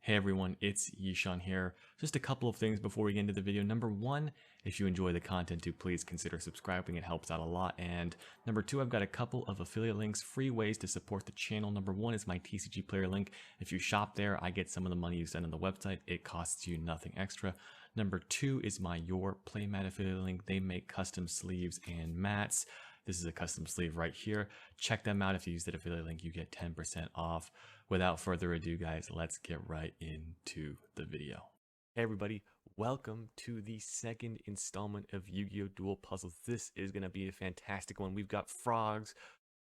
Hey everyone, it's Yishan here. Just a couple of things before we get into the video. Number one, if you enjoy the content, do please consider subscribing. It helps out a lot. And number two, I've got a couple of affiliate links, free ways to support the channel. Number one is my TCG player link. If you shop there, I get some of the money you send on the website. It costs you nothing extra. Number two is my Your Playmat affiliate link. They make custom sleeves and mats. This is a custom sleeve right here. Check them out. If you use that affiliate link, you get 10% off. Without further ado, guys, let's get right into the video. Hey everybody, welcome to the second installment of Yu-Gi-Oh! Duel Puzzles. This is going to be a fantastic one. We've got frogs,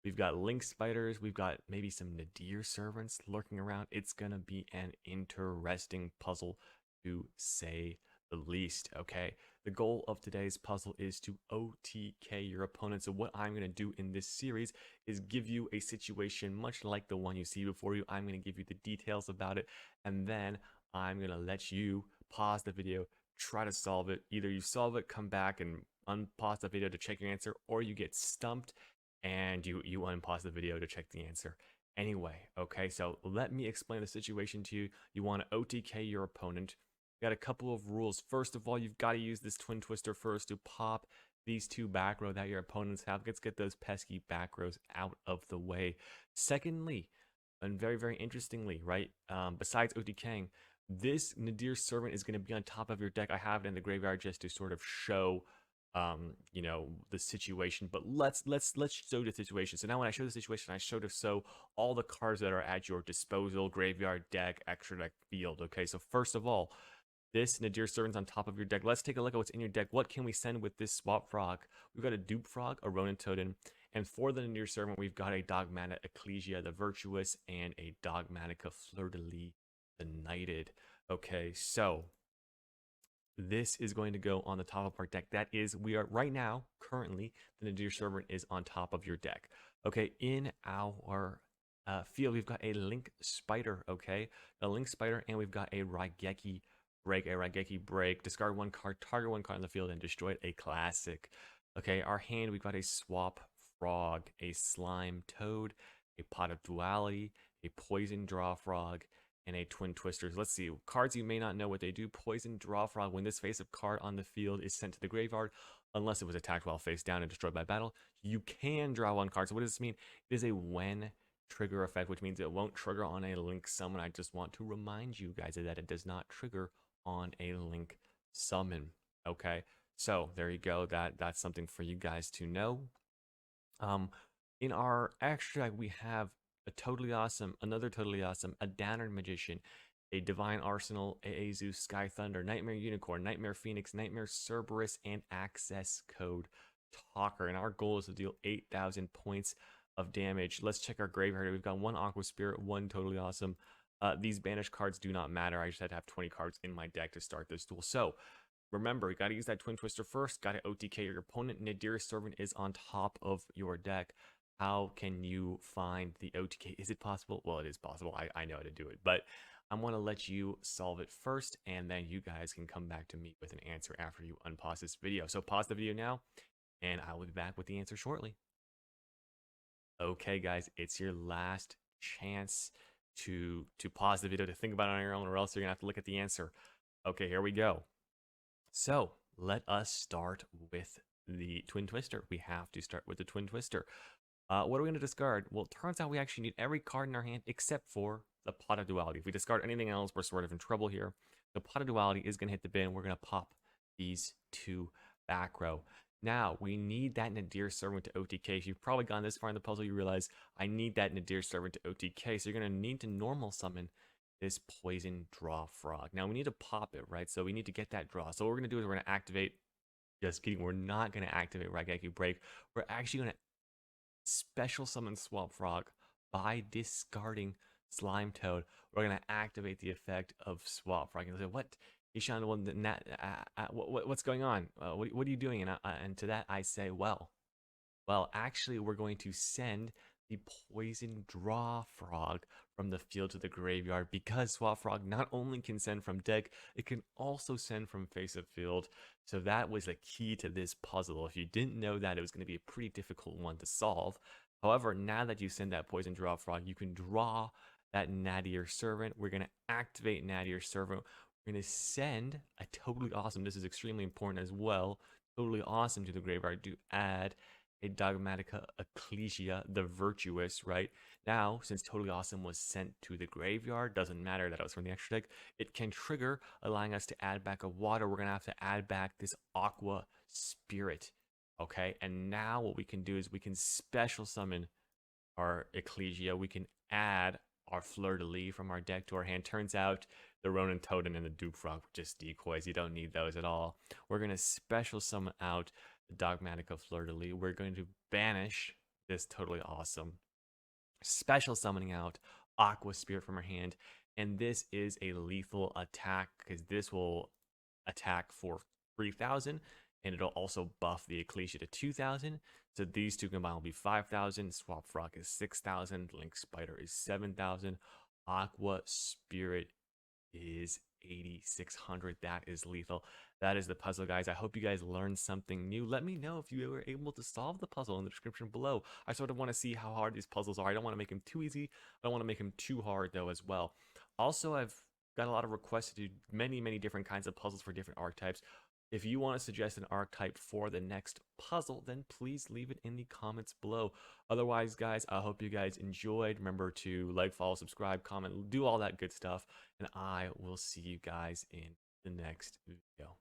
we've got link spiders, we've got maybe some nadir servants lurking around. It's going to be an interesting puzzle to say the least, okay? The goal of today's puzzle is to OTK your opponent. So what I'm going to do in this series is give you a situation much like the one you see before you. I'm going to give you the details about it, and then I'm going to let you pause the video, try to solve it. Either you solve it, come back and unpause the video to check your answer, or you get stumped and you unpause the video to check the answer. Anyway, okay, so let me explain the situation to you. You want to OTK your opponent. Got a couple of rules. First of all, you've got to use this twin twister first to pop these two back row that your opponents have. Let's get those pesky back rows out of the way. Secondly, and very, very interestingly, right, besides OTKing, this Nadir Servant is going to be on top of your deck. I have it in the graveyard just to sort of show, you know, the situation. But let's show the situation. So now when I show the situation, I show to show all the cards that are at your disposal, graveyard, deck, extra deck, field. Okay, so first of all, this Nadir Servant's on top of your deck. Let's take a look at what's in your deck. What can we send with this swap frog? We've got a dupe frog, a Ronin Totem, and for the Nadir Servant, we've got a Dogmatic Ecclesia the Virtuous and a Dogmatica Fleur-de-Lis the Knighted. Okay, so this is going to go on the top of our deck. That is, we are right now, currently, the Nadir Servant is on top of your deck. Okay, in our field, we've got a Link Spider, okay? A Link Spider, and we've got a Raigeki break, discard one card, target one card on the field, and destroy a classic. Okay, our hand, we've got a swap frog, a slime toad, a pot of duality, a poison draw frog, and a twin twisters. Let's see, cards you may not know what they do. Poison draw frog, when this face-up card on the field is sent to the graveyard, unless it was attacked while face down and destroyed by battle, you can draw one card. So what does this mean? It is a when trigger effect, which means it won't trigger on a link summon. I just want to remind you guys that it does not trigger on a link summon. Okay, so there you go. That's something for you guys to know. In our extra deck, we have another totally awesome, a Downer Magician, a Divine Arsenal, a Zeus Sky Thunder, Nightmare Unicorn, Nightmare Phoenix, Nightmare Cerberus, and Access Code Talker. And our goal is to deal 8,000 points of damage. Let's check our graveyard. We've got one Aqua Spirit, one totally awesome. These banished cards do not matter. I just had to have 20 cards in my deck to start this duel. So remember, you got to use that twin twister first. Got to OTK your opponent. Nadir Servant is on top of your deck. How can you find the OTK? Is it possible? Well, it is possible. I know how to do it, but I'm going to let you solve it first, and then you guys can come back to me with an answer after you unpause this video. So pause the video now, and I will be back with the answer shortly. Okay, guys, it's your last chance to pause the video to think about it on your own, or else you're gonna have to look at the answer. Okay, here we go. So let us start with the twin twister. We have to start with the twin twister. What are we gonna discard? Well, it turns out we actually need every card in our hand except for the Pot of Duality. If we discard anything else, we're sort of in trouble here. The Pot of Duality is gonna hit the bin. We're gonna pop these two back row. Now, we need that Nadir Servant to OTK. If you've probably gone this far in the puzzle, you realize I need that Nadir Servant to OTK. So you're going to need to normal summon this Poison Draw Frog. Now, we need to pop it, right? So we need to get that draw. So what we're going to do is we're going to activate, just kidding, we're not going to activate Raigeki Break. We're actually going to special summon Swap Frog by discarding Slime Toad. We're going to activate the effect of Swap Frog. And say, what? Yishan, what's going on? What are you doing? And to that I say, well, actually, we're going to send the Poison Draw Frog from the field to the graveyard, because Swap Frog not only can send from deck, it can also send from face of field. So that was a key to this puzzle. If you didn't know that, it was going to be a pretty difficult one to solve. However, now that you send that Poison Draw Frog, you can draw that Nadir Servant. We're going to activate Nadir Servant. We're going to send a totally awesome, this is extremely important as well, totally awesome to the graveyard to add a Dogmatica Ecclesia, the Virtuous, right? Now, since Totally Awesome was sent to the graveyard, doesn't matter that it was from the extra deck, it can trigger, allowing us to add back a water. We're going to have to add back this Aqua Spirit, okay? And now what we can do is we can special summon our Ecclesia. We can add our Fleur-de-Lis from our deck to our hand. Turns out the Ronin Totem and the Dupe Frog were just decoys. You don't need those at all. We're going to special summon out the Dogmatica Fleur-de-Lis. We're going to banish this totally awesome special summoning out Aqua Spirit from our hand. And this is a lethal attack because this will attack for 3,000 and it'll also buff the Ecclesia to 2,000. So these two combined will be 5,000. Swap Frog is 6,000. Link Spider is 7,000. Aqua Spirit is 8,600. That is lethal. That is the puzzle, guys. I hope you guys learned something new. Let me know if you were able to solve the puzzle in the description below. I sort of want to see how hard these puzzles are. I don't want to make them too easy. I don't want to make them too hard, though, as well. Also, I've got a lot of requests to do many different kinds of puzzles for different archetypes. If you want to suggest an archetype for the next puzzle, then please leave it in the comments below. Otherwise, guys, I hope you guys enjoyed. Remember to like, follow, subscribe, comment, do all that good stuff. And I will see you guys in the next video.